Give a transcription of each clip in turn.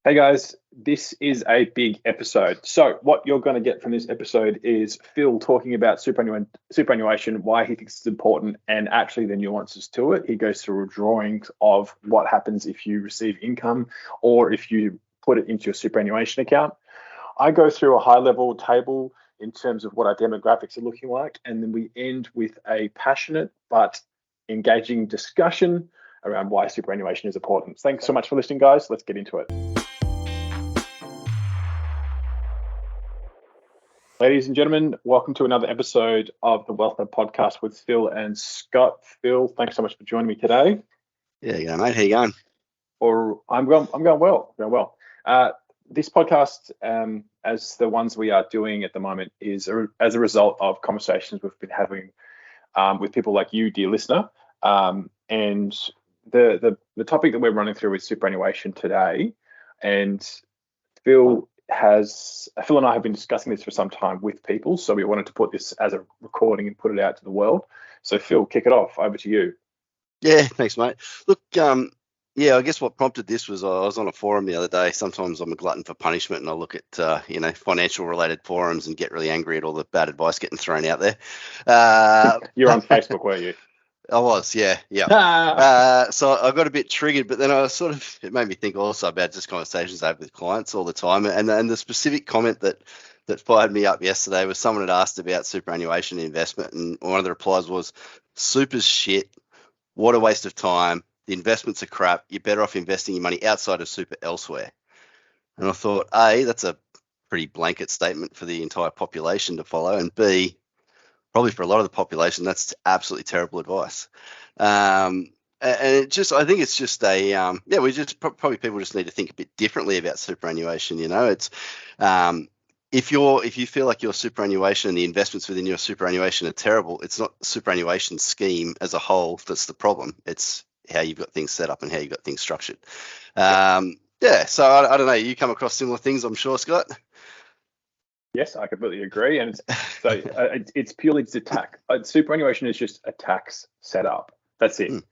Hey guys, this is a big episode. So what you're going to get from this episode is Phil talking about superannuation, why he thinks it's important, and actually the nuances to it. He goes through drawings of what happens if you receive income or if you put it into your superannuation account. I go through a high-level table in terms of what our demographics are looking like, and then we end with a passionate but engaging discussion around why superannuation is important. Thanks so much for listening, guys. Let's get into it. Ladies and gentlemen, welcome to another episode of the Wealthlab podcast with Phil and Scott. Phil, thanks so much for joining me today. Yeah, mate. How you going? I'm going well. This podcast, as the ones we are doing at the moment, is as a result of conversations we've been having with people like you, dear listener. And the topic that we're running through is superannuation today. And Phil and I have been discussing this for some time with people, so we wanted to put this as a recording and put it out to the world. So Phil, kick it off. Over to you. Yeah, thanks, mate. Look, I guess what prompted this was I was on a forum the other day. Sometimes I'm a glutton for punishment, and I look at financial related forums and get really angry at all the bad advice getting thrown out there. You're on Facebook, were you? I was, yeah. So I got a bit triggered, but then it made me think also about just conversations I have with clients all the time. And the specific comment that fired me up yesterday was someone had asked about superannuation investment, and one of the replies was, "Super's shit. What a waste of time. The investments are crap. You're better off investing your money outside of super elsewhere." And I thought, A, that's a pretty blanket statement for the entire population to follow, and B, probably for a lot of the population, that's absolutely terrible advice. And I think it's just probably people just need to think a bit differently about superannuation. It's if you feel like your superannuation and the investments within your superannuation are terrible, it's not the superannuation scheme as a whole that's the problem. It's how you've got things set up and how you've got things structured. So I don't know. You come across similar things, I'm sure, Scott. Yes, I completely agree, and it's purely just a tax. Superannuation is just a tax setup. That's it.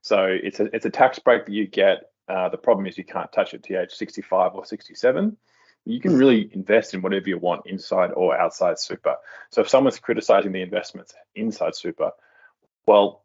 So it's a tax break that you get. The problem is you can't touch it to age 65 or 67. You can really invest in whatever you want inside or outside super. So if someone's criticizing the investments inside super, well,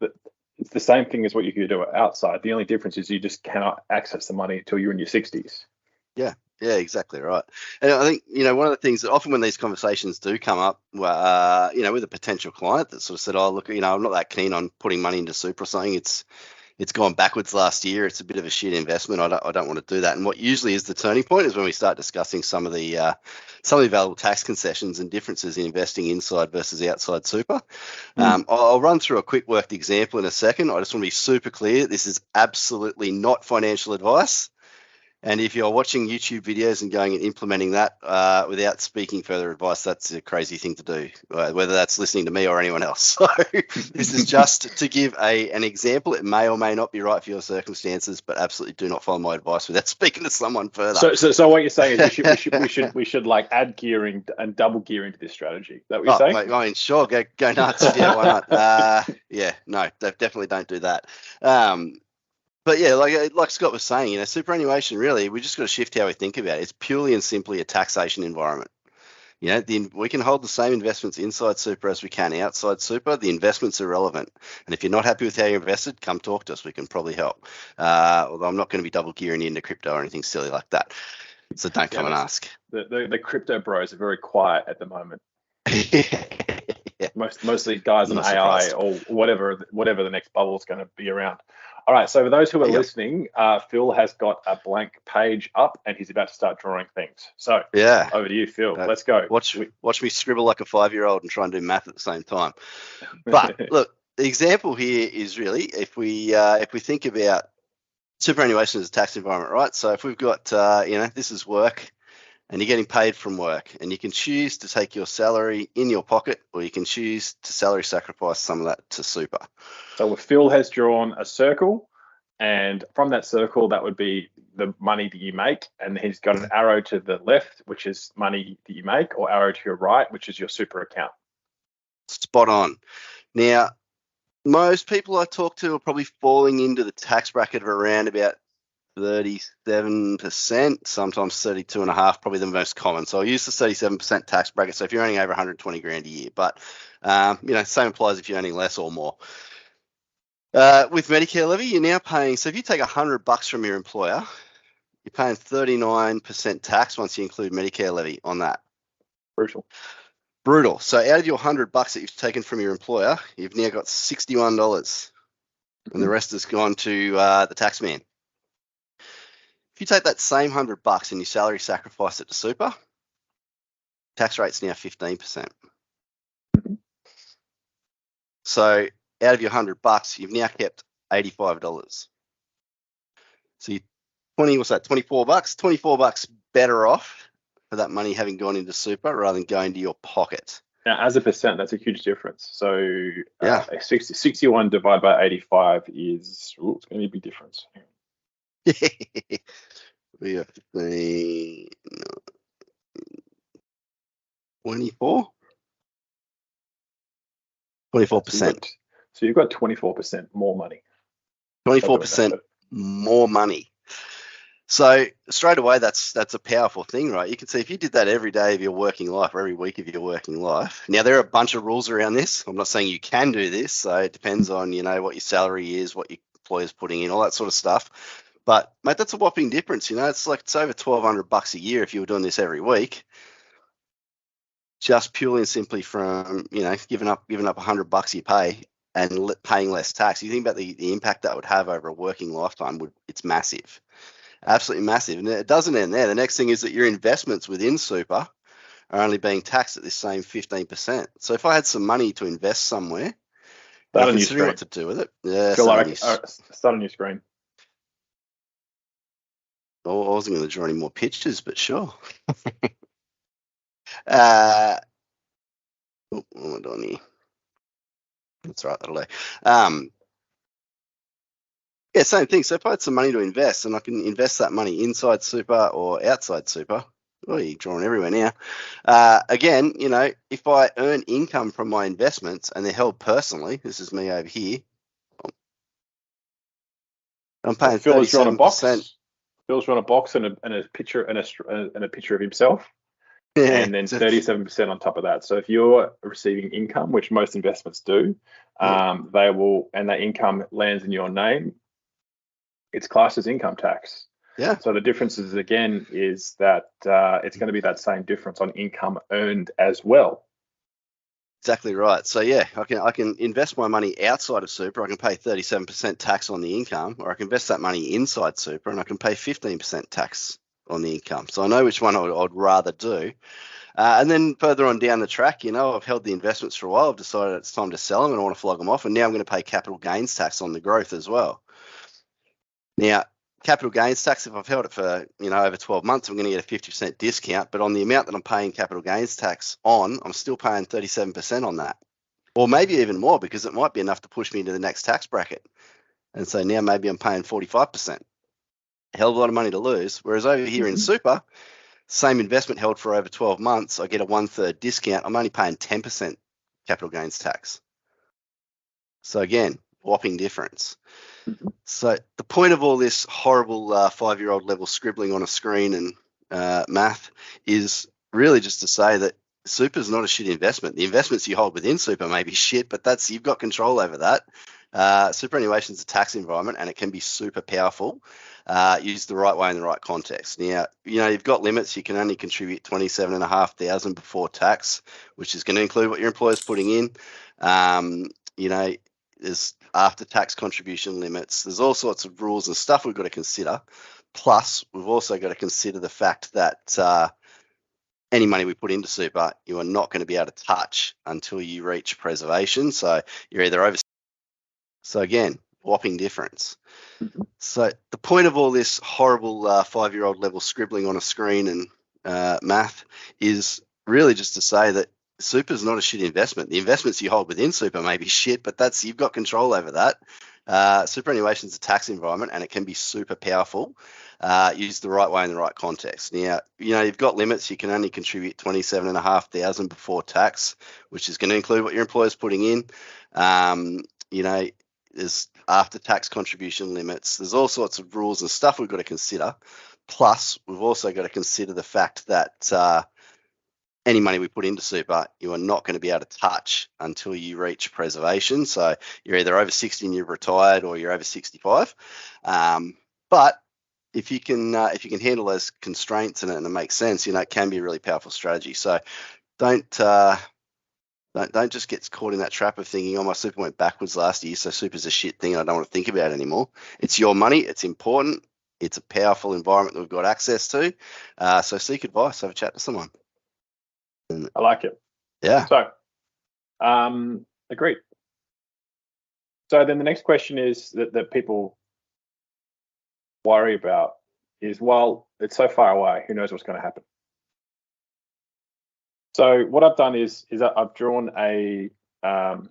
it's the same thing as what you could do outside. The only difference is you just cannot access the money until you're in your 60s. Yeah, exactly right. And I think, one of the things that often when these conversations do come up, with a potential client that sort of said, "Oh, look, I'm not that keen on putting money into super or something. It's gone backwards last year. It's a bit of a shit investment. I don't want to do that." And what usually is the turning point is when we start discussing some of the available tax concessions and differences in investing inside versus outside super. I'll run through a quick worked example in a second. I just want to be super clear. This is absolutely not financial advice. And if you're watching YouTube videos and going and implementing that without speaking further advice, that's a crazy thing to do, whether that's listening to me or anyone else. So this is just to give an example. It may or may not be right for your circumstances, but absolutely do not follow my advice without speaking to someone further. So what you're saying is we should like add gearing and double gearing to this strategy. Is that what you're saying? Mate, I mean, sure, go nuts. Yeah, why not? No, definitely don't do that. But yeah, like Scott was saying, superannuation, really, we just got to shift how we think about it. It's purely and simply a taxation environment. We can hold the same investments inside super as we can outside super. The investments are relevant. And if you're not happy with how you invested, come talk to us. We can probably help. Although I'm not going to be double gearing you into crypto or anything silly like that. So don't come and ask. The crypto bros are very quiet at the moment. Yeah. Mostly guys on AI or whatever the next bubble is going to be around. All right, so for those who are listening, Phil has got a blank page up and he's about to start drawing things. So over to you, Phil. Let's go. Watch me scribble like a 5-year-old and try and do math at the same time. But look, the example here is really if we think about superannuation as a tax environment, right? So if we've got this is work, and you're getting paid from work, and you can choose to take your salary in your pocket, or you can choose to salary sacrifice some of that to super. So Phil has drawn a circle, and from that circle, that would be the money that you make, and he's got an arrow to the left, which is money that you make, or arrow to your right, which is your super account. Spot on. Now, most people I talk to are probably falling into the tax bracket of around about 37%, sometimes 32.5%, probably the most common. So I'll use the 37% tax bracket. So if you're earning over 120 grand a year, but same applies if you're earning less or more. With Medicare levy, you're now paying. So if you take $100 from your employer, you're paying 39% tax once you include Medicare levy on that. Brutal. So out of your $100 that you've taken from your employer, you've now got $61, and the rest has gone to the tax man. If you take that same $100 and you salary sacrifice it to super, tax rate's now 15%. So out of your $100, you've now kept $85. So you what's that? $24. $24 better off for that money having gone into super rather than going to your pocket. Now, as a percent, that's a huge difference. So 61 divided by 85 is, it's going to be a big difference. We have the 24? 24%. So you've got 24% more money. 24% more money. So straight away, that's a powerful thing, right? You can see if you did that every day of your working life or every week of your working life. Now, there are a bunch of rules around this. I'm not saying you can do this. So it depends on, what your salary is, what your employer's putting in, all that sort of stuff. But, mate, that's a whopping difference. It's over $1,200 a year if you were doing this every week. Just purely and simply from, giving up $100 you pay and paying less tax. You think about the impact that would have over a working lifetime, it's massive. Absolutely massive. And it doesn't end there. The next thing is that your investments within super are only being taxed at this same 15%. So if I had some money to invest somewhere, I'm considering what to do with it. Yeah, start on your screen. Oh, I wasn't going to draw any more pictures, but sure. What am I doing here? That's right, that'll do. Yeah, same thing. So if I had some money to invest and I can invest that money inside super or outside super, you're drawing everywhere now. Again, if I earn income from my investments and they're held personally, this is me over here, I'm paying 37%. Phil's drawn a box and a picture and a picture of himself. Yeah, and then 37% on top of that. So if you're receiving income, which most investments do, they will, and that income lands in your name, it's classed as income tax. Yeah. So the difference is that it's going to be that same difference on income earned as well. Exactly right. So yeah, I can invest my money outside of super. I can pay 37% tax on the income, or I can invest that money inside super and I can pay 15% tax on the income. So I know which one I'd rather do. And then further on down the track, I've held the investments for a while. I've decided it's time to sell them and I want to flog them off. And now I'm going to pay capital gains tax on the growth as well. Now, capital gains tax, if I've held it for, over 12 months, I'm going to get a 50% discount. But on the amount that I'm paying capital gains tax on, I'm still paying 37% on that. Or maybe even more, because it might be enough to push me into the next tax bracket. And so now maybe I'm paying 45%. A hell of a lot of money to lose. Whereas over here in super, same investment held for over 12 months, I get a 1/3 discount. I'm only paying 10% capital gains tax. So again, whopping difference. So the point of all this horrible 5-year-old level scribbling on a screen and math is really just to say that super is not a shit investment. The investments you hold within super may be shit, but you've got control over that. Superannuation is a tax environment and it can be super powerful. Used the right way in the right context. Now, you've got limits. You can only contribute $27,500 before tax, which is going to include what your employer's putting in. There's after-tax contribution limits. There's all sorts of rules and stuff we've got to consider. Plus, we've also got to consider the fact that any money we put into super, you are not going to be able to touch until you reach preservation. So you're either over. So again, whopping difference. So the point of all this horrible 5-year-old level scribbling on a screen and math is really just to say that super is not a shit investment. The investments you hold within super may be shit, but you've got control over that. Superannuation is a tax environment and it can be super powerful. Used the right way in the right context. Now, you've got limits. You can only contribute $27,500 before tax, which is going to include what your employer's putting in. There's after-tax contribution limits. There's all sorts of rules and stuff we've got to consider. Plus, we've also got to consider the fact that any money we put into super, you are not going to be able to touch until you reach preservation. So you're either over 60 and you've retired, or you're over 65. But if you can handle those constraints and it makes sense, it can be a really powerful strategy. So don't just get caught in that trap of thinking, oh, my super went backwards last year, so super's a shit thing I don't want to think about it anymore. It's your money. It's important. It's a powerful environment that we've got access to. So seek advice. Have a chat to someone. I like it. Yeah. So, agreed. So then the next question is that people worry about is, well, it's so far away. Who knows what's going to happen? So what I've done is I've drawn a, I've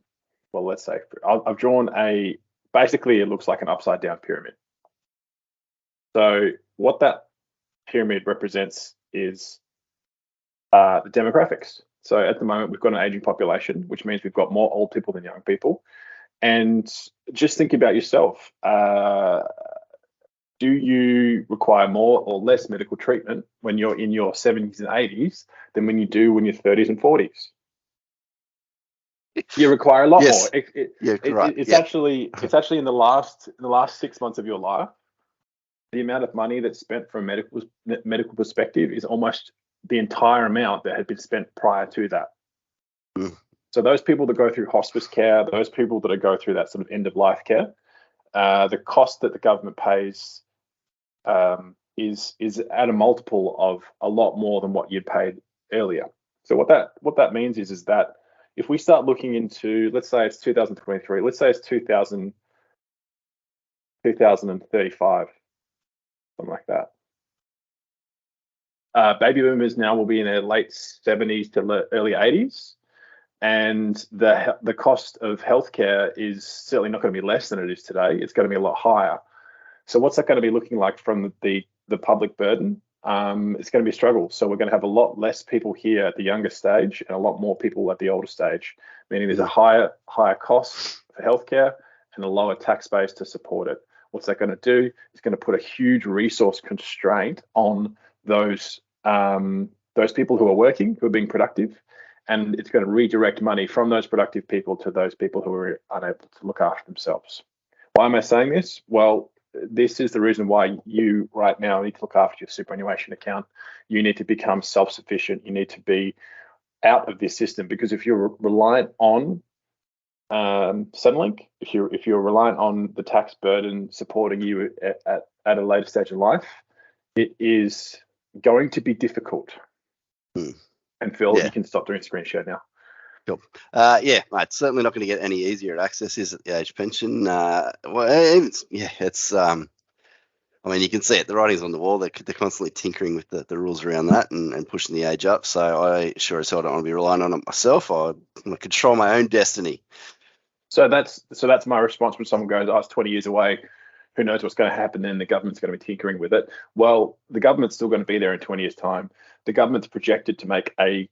drawn a, basically it looks like an upside down pyramid. So what that pyramid represents is the demographics. So at the moment, we've got an aging population, which means we've got more old people than young people. And just think about yourself. Do you require more or less medical treatment when you're in your 70s and 80s than when you do when you're 30s and 40s? You require a lot more. It's actually in the last 6 months of your life, the amount of money that's spent from a medical perspective is almost the entire amount that had been spent prior to that. So those people that go through hospice care, those people that go through that sort of end of life care, the cost that the government pays is at a multiple of a lot more than what you'd paid earlier. So what that means is that if we start looking into, let's say it's 2023, let's say it's 2035, something like that. Baby boomers now will be in their late 70s to early 80s, and the cost of healthcare is certainly not going to be less than it is today. It's going to be a lot higher. So what's that going to be looking like from the public burden? It's going to be a struggle. So we're going to have a lot less people here at the younger stage and a lot more people at the older stage, meaning there's a higher cost for healthcare and a lower tax base to support it. What's that going to do? It's going to put a huge resource constraint on those people who are working, who are being productive, and it's going to redirect money from those productive people to those people who are unable to look after themselves. Why am I saying this? Well, this is the reason why you right now need to look after your superannuation account. You need to become self-sufficient. You need to be out of this system, because if you're reliant on Centrelink, if you're reliant on the tax burden supporting you at a later stage of life, it is going to be difficult. And Phil, you can stop doing screen share now. Cool. Mate, it's certainly not going to get any easier at access is at the age pension. It's I mean, you can see it. The writing's on the wall. They're constantly tinkering with the rules around that and pushing the age up. So I sure as hell don't want to be relying on it myself. I want to control my own destiny. So that's my response when someone goes, "Oh, it's 20 years away. Who knows what's going to happen then? The government's going to be tinkering with it." Well, the government's still going to be there in 20 years' time. The government's projected to make the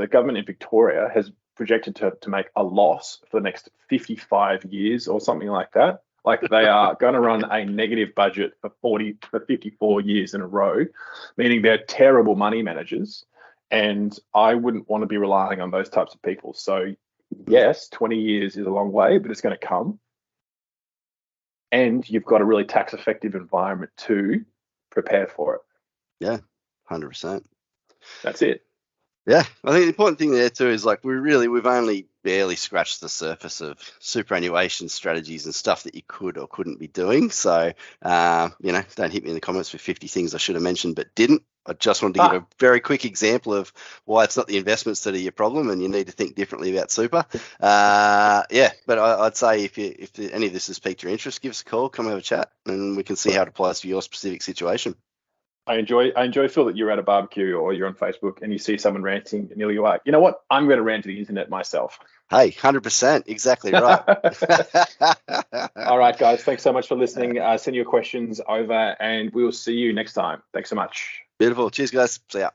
government in Victoria has projected to make a loss for the next 55 years or something like that. Like they are going to run a negative budget for 54 years in a row, meaning they're terrible money managers. And I wouldn't want to be relying on those types of people. So yes, 20 years is a long way, but it's going to come. And you've got a really tax effective environment to prepare for it. Yeah, 100%. That's it. Yeah, I think the important thing there too is like we've only barely scratched the surface of superannuation strategies and stuff that you could or couldn't be doing. So, don't hit me in the comments with 50 things I should have mentioned but didn't. I just wanted to give a very quick example of why it's not the investments that are your problem and you need to think differently about super. But I'd say if any of this has piqued your interest, give us a call, come have a chat, and we can see how it applies to your specific situation. I enjoy, Phil, that you're at a barbecue or you're on Facebook and you see someone ranting and you're like, you know what? I'm going to rant to the internet myself. Hey, 100%. Exactly right. All right, guys. Thanks so much for listening. Send your questions over and we will see you next time. Thanks so much. Beautiful. Cheers, guys. See ya.